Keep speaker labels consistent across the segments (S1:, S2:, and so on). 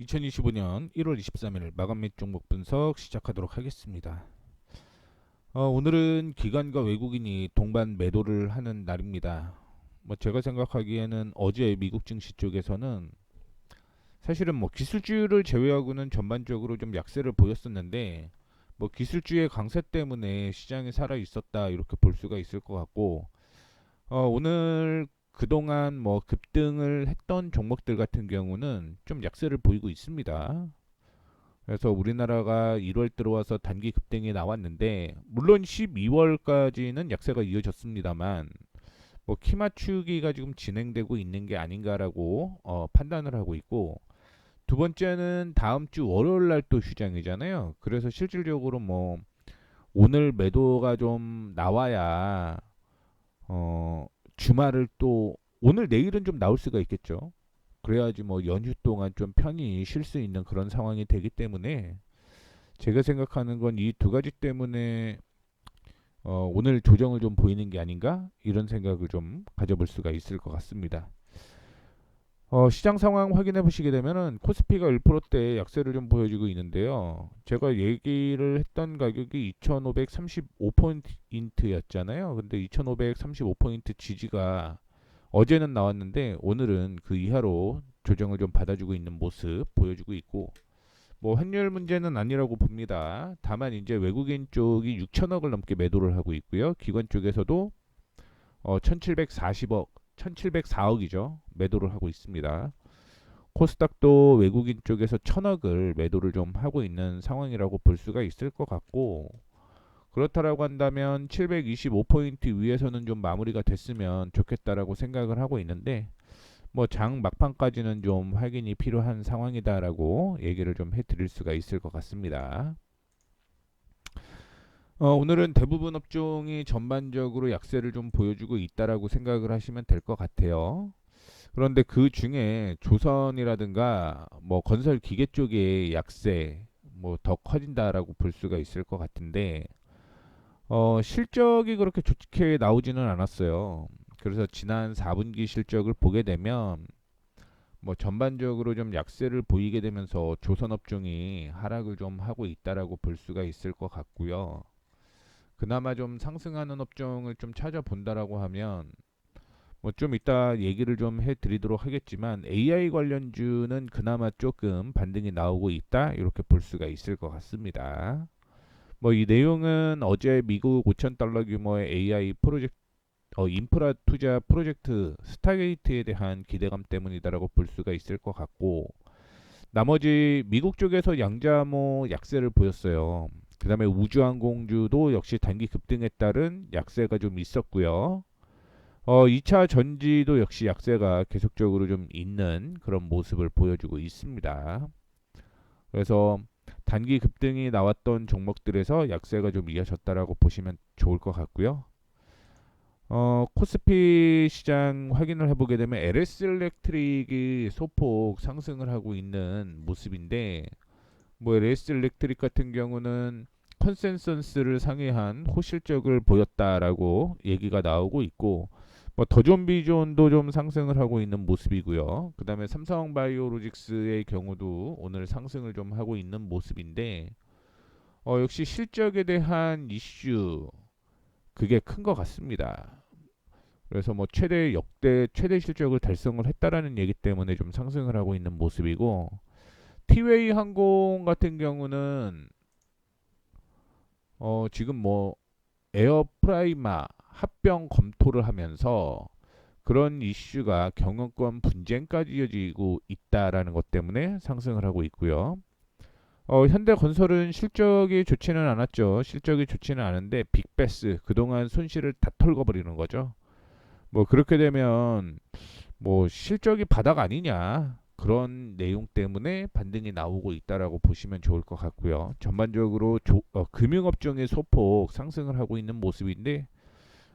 S1: 2025년 1월 23일 마감 및 종목 분석 시작하도록 하겠습니다. 오늘은 기관과 외국인이 동반 매도를 하는 날입니다. 제가 생각하기에는 어제 미국 증시 쪽에서는 사실은 기술주를 제외하고는 전반적으로 좀 약세를 보였었는데 기술주의 강세 때문에 시장이 살아 있었다 이렇게 볼 수가 있을 것 같고 오늘 그동안 급등을 했던 종목들 같은 경우는 좀 약세를 보이고 있습니다. 그래서 우리나라가 1월 들어와서 단기 급등이 나왔는데 물론 12월까지는 약세가 이어졌습니다만 키 맞추기가 지금 진행되고 있는 게 아닌가라고 판단을 하고 있고, 두 번째는 다음 주 월요일 날 또 휴장이잖아요. 그래서 실질적으로 오늘 매도가 좀 나와야 주말을 또 오늘 내일은 좀 나올 수가 있겠죠. 그래야지 연휴 동안 좀 편히 쉴 수 있는 그런 상황이 되기 때문에 제가 생각하는 건 이 두 가지 때문에 오늘 조정을 좀 보이는 게 아닌가 이런 생각을 좀 가져볼 수가 있을 것 같습니다. 시장 상황 확인해 보시게 되면은 코스피가 1%대 약세를 좀 보여주고 있는데요. 제가 얘기를 했던 가격이 2535포인트였잖아요. 근데 2535포인트 지지가 어제는 나왔는데 오늘은 그 이하로 조정을 좀 받아주고 있는 모습 보여주고 있고, 환율 문제는 아니라고 봅니다. 다만 이제 외국인 쪽이 6천억을 넘게 매도를 하고 있고요. 기관 쪽에서도 1740억, 1704억이죠. 매도를 하고 있습니다. 코스닥도 외국인 쪽에서 1000억을 매도를 좀 하고 있는 상황이라고 볼 수가 있을 것 같고, 그렇다라고 한다면 725포인트 위에서는 좀 마무리가 됐으면 좋겠다라고 생각을 하고 있는데 장 막판까지는 좀 확인이 필요한 상황이다라고 얘기를 좀 해드릴 수가 있을 것 같습니다. 오늘은 대부분 업종이 전반적으로 약세를 좀 보여주고 있다라고 생각을 하시면 될 것 같아요. 그런데 그 중에 조선이라든가 건설 기계 쪽의 약세 더 커진다라고 볼 수가 있을 것 같은데 실적이 그렇게 좋게 나오지는 않았어요. 그래서 지난 4분기 실적을 보게 되면 전반적으로 좀 약세를 보이게 되면서 조선 업종이 하락을 좀 하고 있다라고 볼 수가 있을 것 같고요. 그나마 좀 상승하는 업종을 좀 찾아본다라고 하면 좀 이따 얘기를 좀 해드리도록 하겠지만 AI 관련주는 그나마 조금 반등이 나오고 있다 이렇게 볼 수가 있을 것 같습니다. 이 내용은 어제 미국 5천 달러 규모의 AI 프로젝트 인프라 투자 프로젝트 스타게이트에 대한 기대감 때문이다라고 볼 수가 있을 것 같고, 나머지 미국 쪽에서 양자모 약세를 보였어요. 그 다음에 우주항공주도 역시 단기 급등에 따른 약세가 좀 있었고요. 2차 전지도 역시 약세가 계속적으로 좀 있는 그런 모습을 보여주고 있습니다. 그래서 단기 급등이 나왔던 종목들에서 약세가 좀 이어졌다라고 보시면 좋을 것 같고요. 코스피 시장 확인을 해보게 되면 LS 일렉트릭이 소폭 상승을 하고 있는 모습인데, LS 일렉트릭 같은 경우는 컨센서스를 상회한 호실적을 보였다라고 얘기가 나오고 있고, 더존비존도 좀 상승을 하고 있는 모습이고요. 그 다음에 삼성바이오로직스의 경우도 오늘 상승을 좀 하고 있는 모습인데, 역시 실적에 대한 이슈 그게 큰 것 같습니다. 그래서 최대 역대 최대 실적을 달성을 했다라는 얘기 때문에 좀 상승을 하고 있는 모습이고, 티웨이 항공 같은 경우는 지금 에어프라이마 합병 검토를 하면서 그런 이슈가 경영권 분쟁까지 이어지고 있다라는 것 때문에 상승을 하고 있고요. 현대건설은 실적이 좋지는 않았죠. 실적이 좋지는 않은데 빅베스 그동안 손실을 다 털어버리는 거죠. 그렇게 되면 실적이 바닥 아니냐 그런 내용 때문에 반등이 나오고 있다라고 보시면 좋을 것 같고요. 전반적으로 금융업종의 소폭 상승을 하고 있는 모습인데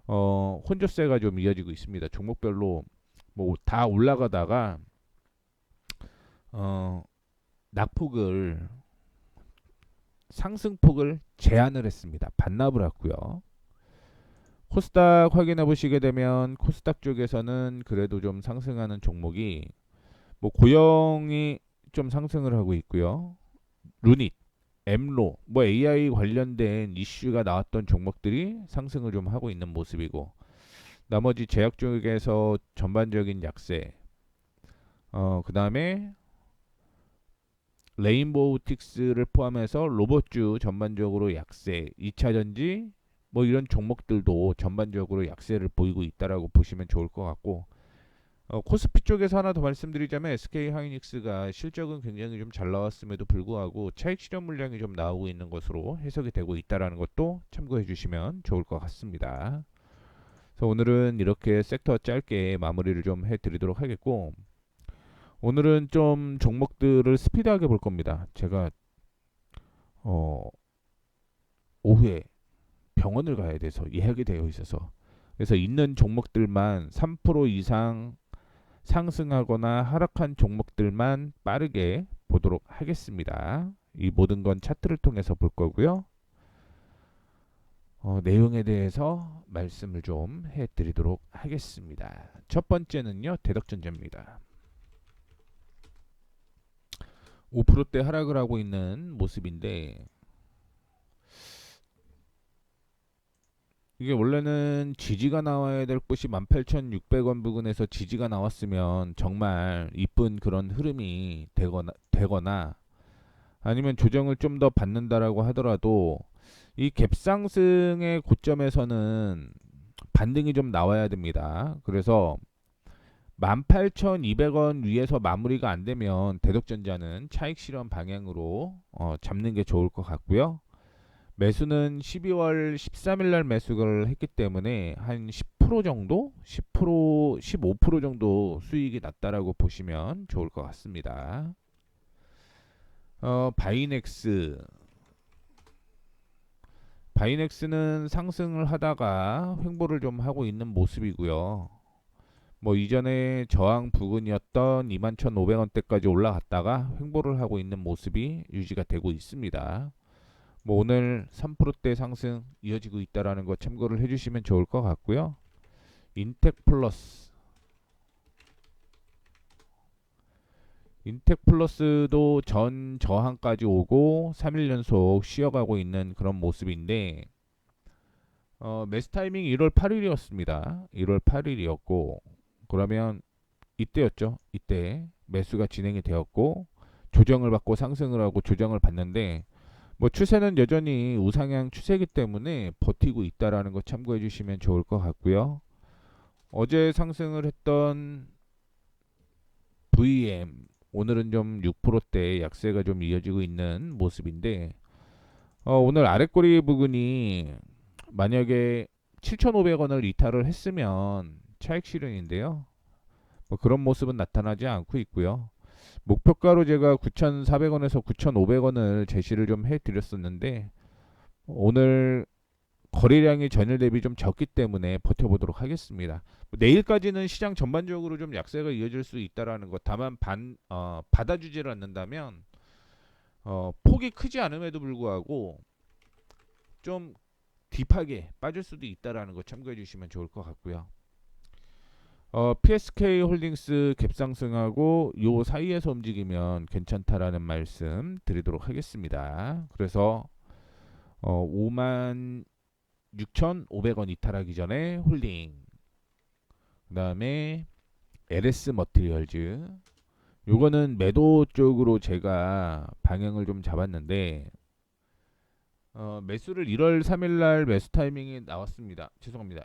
S1: 혼조세가 좀 이어지고 있습니다. 종목별로 다 올라가다가 어, 낙폭을 상승폭을 제한을 했습니다. 반납을 했고요. 코스닥 확인해 보시게 되면 코스닥 쪽에서는 그래도 좀 상승하는 종목이 고용이 좀 상승을 하고 있고요. 루닛, 엠로, 뭐 AI 관련된 이슈가 나왔던 종목들이 상승을 좀 하고 있는 모습이고, 나머지 제약 쪽에서 전반적인 약세, 그 다음에 레인보우틱스를 포함해서 로봇주 전반적으로 약세, 2차전지 뭐 이런 종목들도 전반적으로 약세를 보이고 있다라고 보시면 좋을 것 같고, 코스피 쪽에서 하나 더 말씀드리자면 SK하이닉스가 실적은 굉장히 좀 잘 나왔음에도 불구하고 차익 실현 물량이 좀 나오고 있는 것으로 해석이 되고 있다라는 것도 참고해 주시면 좋을 것 같습니다. 그래서 오늘은 이렇게 섹터 짧게 마무리를 좀 해드리도록 하겠고, 오늘은 좀 종목들을 스피드하게 볼 겁니다. 제가 어, 오후에 병원을 가야 돼서 예약이 되어 있어서, 그래서 있는 종목들만 3% 이상 상승하거나 하락한 종목들만 빠르게 보도록 하겠습니다. 이 모든 건 차트를 통해서 볼 거고요. 내용에 대해서 말씀을 좀 해드리도록 하겠습니다. 첫 번째는요, 대덕전자입니다. 5%대 하락을 하고 있는 모습인데, 이게 원래는 지지가 나와야 될 곳이 18,600원 부근에서 지지가 나왔으면 정말 이쁜 그런 흐름이 되거나 아니면 조정을 좀 더 받는다라고 하더라도, 이 갭상승의 고점에서는 반등이 좀 나와야 됩니다. 그래서 18,200원 위에서 마무리가 안 되면 대덕전자는 차익 실현 방향으로 잡는 게 좋을 것 같고요. 매수는 12월 13일 날 매수를 했기 때문에 한 10% 정도, 10%, 15% 정도 수익이 났다라고 보시면 좋을 것 같습니다. 바이넥스는 상승을 하다가 횡보를 좀 하고 있는 모습이고요. 뭐 이전에 저항 부근이었던 21,500원대까지 올라갔다가 횡보를 하고 있는 모습이 유지가 되고 있습니다. 뭐 오늘 3%대 상승 이어지고 있다라는 거 참고를 해주시면 좋을 것 같고요. 인텍플러스도 전 저항까지 오고 3일 연속 쉬어가고 있는 그런 모습인데, 매수 타이밍 1월 8일이었습니다. 1월 8일이었고, 그러면 이때였죠. 이때 매수가 진행이 되었고 조정을 받고 상승을 하고 조정을 받는데, 뭐 추세는 여전히 우상향 추세이기 때문에 버티고 있다라는 거 참고해 주시면 좋을 것 같고요. 어제 상승을 했던 VM, 오늘은 좀 6%대 약세가 좀 이어지고 있는 모습인데, 오늘 아랫꼬리 부근이 만약에 7,500원을 이탈을 했으면 차익 실현인데요. 뭐 그런 모습은 나타나지 않고 있고요. 목표가로 제가 9,400원에서 9,500원을 제시를 좀 해드렸었는데, 오늘 거래량이 전일 대비 좀 적기 때문에 버텨보도록 하겠습니다. 내일까지는 시장 전반적으로 좀 약세가 이어질 수 있다라는 것. 다만 받아주지를 않는다면 폭이 크지 않음에도 불구하고 좀 딥하게 빠질 수도 있다라는 거 참고해 주시면 좋을 것 같고요. PSK 홀딩스 갭상승하고 요 사이에서 움직이면 괜찮다라는 말씀 드리도록 하겠습니다. 그래서 56,500원 이탈하기 전에 홀딩. 그 다음에 LS 머티리얼즈, 요거는 매도 쪽으로 제가 방향을 좀 잡았는데, 매수를 1월 3일날 매수 타이밍이 나왔습니다. 죄송합니다.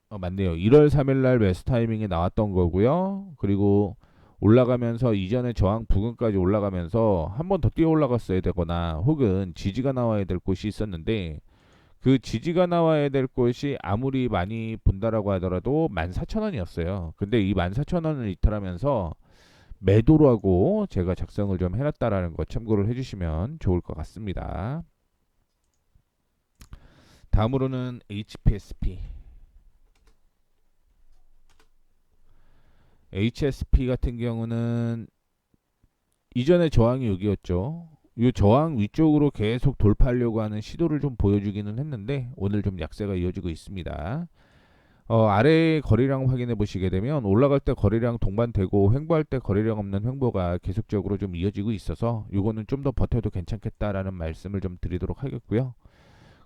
S1: 맞네요. 1월 3일날 매수 타이밍이 나왔던 거고요. 그리고 올라가면서 이전에 저항 부근까지 올라가면서 한 번 더 뛰어 올라갔어야 되거나 혹은 지지가 나와야 될 곳이 있었는데, 그 지지가 나와야 될 곳이 아무리 많이 본다라고 하더라도 14,000원이었어요. 근데 이 14,000원을 이탈하면서 매도로 하고 제가 작성을 좀 해놨다라는 거 참고를 해주시면 좋을 것 같습니다. 다음으로는 HPSP. HSP 같은 경우는 이전에 저항이 여기였죠. 이 저항 위쪽으로 계속 돌파하려고 하는 시도를 좀 보여주기는 했는데 오늘 좀 약세가 이어지고 있습니다. 아래 거래량 확인해 보시게 되면 올라갈 때 거래량 동반되고 횡보할 때 거래량 없는 횡보가 계속적으로 좀 이어지고 있어서 요거는 좀 더 버텨도 괜찮겠다라는 말씀을 좀 드리도록 하겠고요.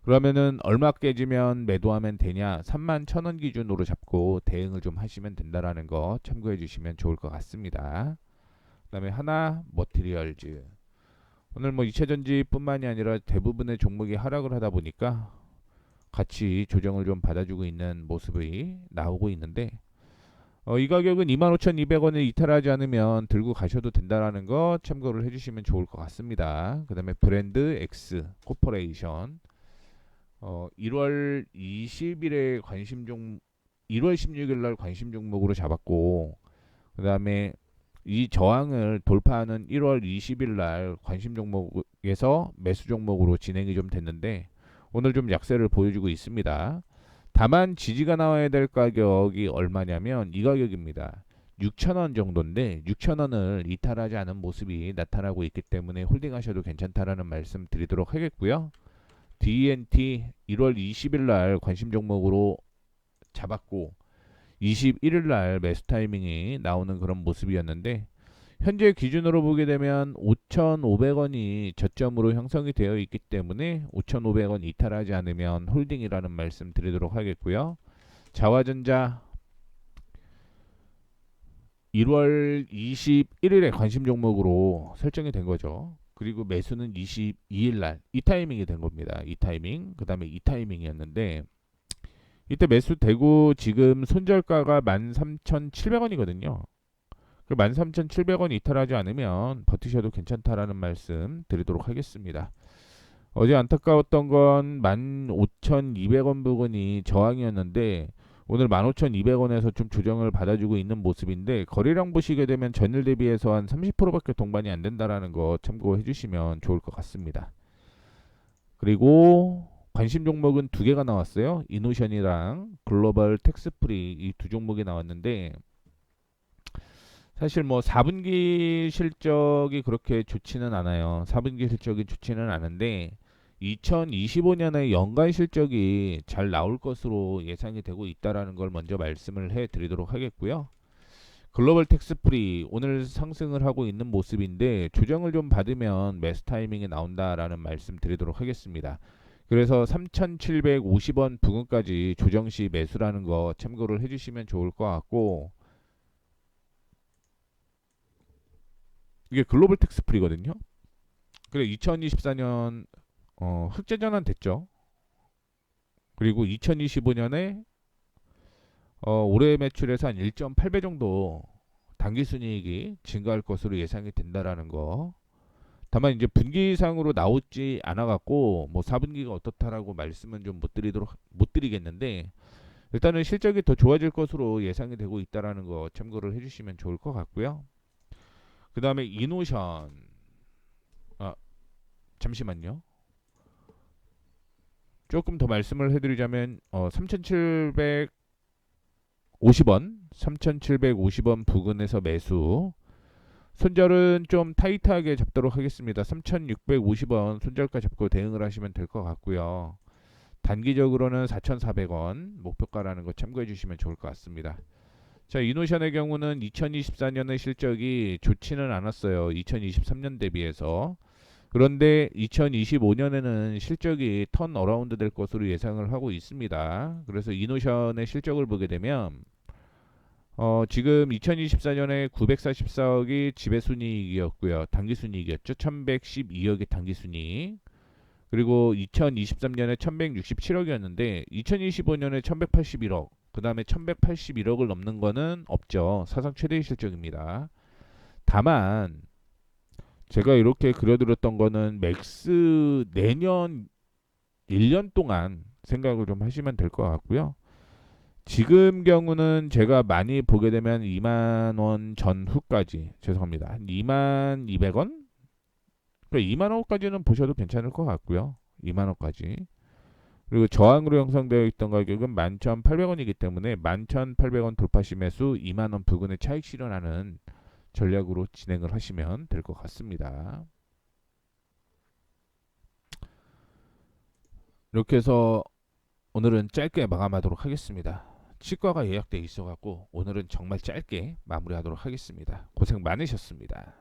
S1: 그러면은 얼마 깨지면 매도하면 되냐? 31,000원 기준으로 잡고 대응을 좀 하시면 된다라는 거 참고해 주시면 좋을 것 같습니다. 그다음에 하나 머티리얼즈. 오늘 뭐 이체전지뿐만이 아니라 대부분의 종목이 하락을 하다 보니까 같이 조정을 좀 받아주고 있는 모습이 나오고 있는데 이 가격은 25,200원을 이탈하지 않으면 들고 가셔도 된다라는 거 참고를 해주시면 좋을 것 같습니다. 그 다음에 브랜드 X 코퍼레이션 1월 20일에 1월 16일 날 관심 종목으로 잡았고 그 다음에 이 저항을 돌파하는 1월 20일 날 관심 종목에서 매수 종목으로 진행이 좀 됐는데 오늘 좀 약세를 보여주고 있습니다. 다만 지지가 나와야 될 가격이 얼마냐면 이 가격입니다. 6,000원 정도인데 6,000원을 이탈하지 않은 모습이 나타나고 있기 때문에 홀딩하셔도 괜찮다라는 말씀 드리도록 하겠고요. DNT 1월 20일 날 관심 종목으로 잡았고 21일 날 매수 타이밍이 나오는 그런 모습이었는데 현재 기준으로 보게 되면 5,500원이 저점으로 형성이 되어 있기 때문에 5,500원 이탈하지 않으면 홀딩이라는 말씀 드리도록 하겠고요. 자화전자 1월 21일에 관심 종목으로 설정이 된 거죠. 그리고 매수는 22일 날 이 타이밍이 된 겁니다. 이 타이밍, 그 다음에 이 타이밍이었는데 이때 매수되고 지금 손절가가 13,700원이거든요. 그 13,700원 이탈하지 않으면 버티셔도 괜찮다라는 말씀 드리도록 하겠습니다. 어제 안타까웠던 건 15,200원 부근이 저항이었는데 오늘 15,200원에서 좀 조정을 받아주고 있는 모습인데 거래량 보시게 되면 전일 대비해서 한 30%밖에 동반이 안 된다라는 거 참고해 주시면 좋을 것 같습니다. 그리고 관심 종목은 두 개가 나왔어요. 이노션이랑 글로벌 텍스프리 이 두 종목이 나왔는데 사실 뭐 4분기 실적이 그렇게 좋지는 않아요. 4분기 실적이 좋지는 않은데 2025년에 연간 실적이 잘 나올 것으로 예상이 되고 있다라는 걸 먼저 말씀을 해 드리도록 하겠고요. 글로벌 텍스프리 오늘 상승을 하고 있는 모습인데 조정을 좀 받으면 매수 타이밍이 나온다라는 말씀 드리도록 하겠습니다. 그래서 3,750원 부근까지 조정 시 매수라는 거 참고를 해주시면 좋을 것 같고 이게 글로벌 텍스프리거든요. 그래 2024년 흑자 전환 됐죠. 그리고 2025년에 올해 매출에서 한 1.8배 정도 당기 순이익이 증가할 것으로 예상이 된다라는 거. 다만 이제 분기상으로 나오지 않아 갖고 뭐 4분기가 어떻다라고 말씀은 좀 못 드리겠는데 일단은 실적이 더 좋아질 것으로 예상이 되고 있다라는 거 참고를 해 주시면 좋을 것 같고요. 그다음에 이노션 잠시만요. 조금 더 말씀을 해드리자면 3,750원 부근에서 매수. 손절은 좀 타이트하게 잡도록 하겠습니다. 3,650원 손절가 잡고 대응을 하시면 될 것 같고요. 단기적으로는 4,400원 목표가라는 거 참고해 주시면 좋을 것 같습니다. 자, 이노션의 경우는 2024년의 실적이 좋지는 않았어요. 2023년 대비해서. 그런데 2025년에는 실적이 턴 어라운드 될 것으로 예상을 하고 있습니다. 그래서 이노션의 실적을 보게 되면 지금 2024년에 944억이 지배순이익이었고요. 당기순이익이었죠. 1112억의 당기순이익. 그리고 2023년에 1167억이었는데 2025년에 1181억. 그 다음에 1181억을 넘는 거는 없죠. 사상 최대의 실적입니다. 다만 제가 이렇게 그려드렸던 거는 맥스 내년 1년 동안 생각을 좀 하시면 될 것 같고요. 지금 경우는 제가 많이 보게 되면 2만 원 전후까지 죄송합니다. 한 2만 200원? 그러니까 2만 원까지는 보셔도 괜찮을 것 같고요. 2만 원까지. 그리고 저항으로 형성되어 있던 가격은 11,800원이기 때문에 11,800원 돌파시 매수 2만 원 부근의 차익 실현하는 전략으로 진행을 하시면 될 것 같습니다. 이렇게 해서 오늘은 짧게 마감하도록 하겠습니다. 치과가 예약돼 있어갖고 오늘은 정말 짧게 마무리하도록 하겠습니다. 고생 많으셨습니다.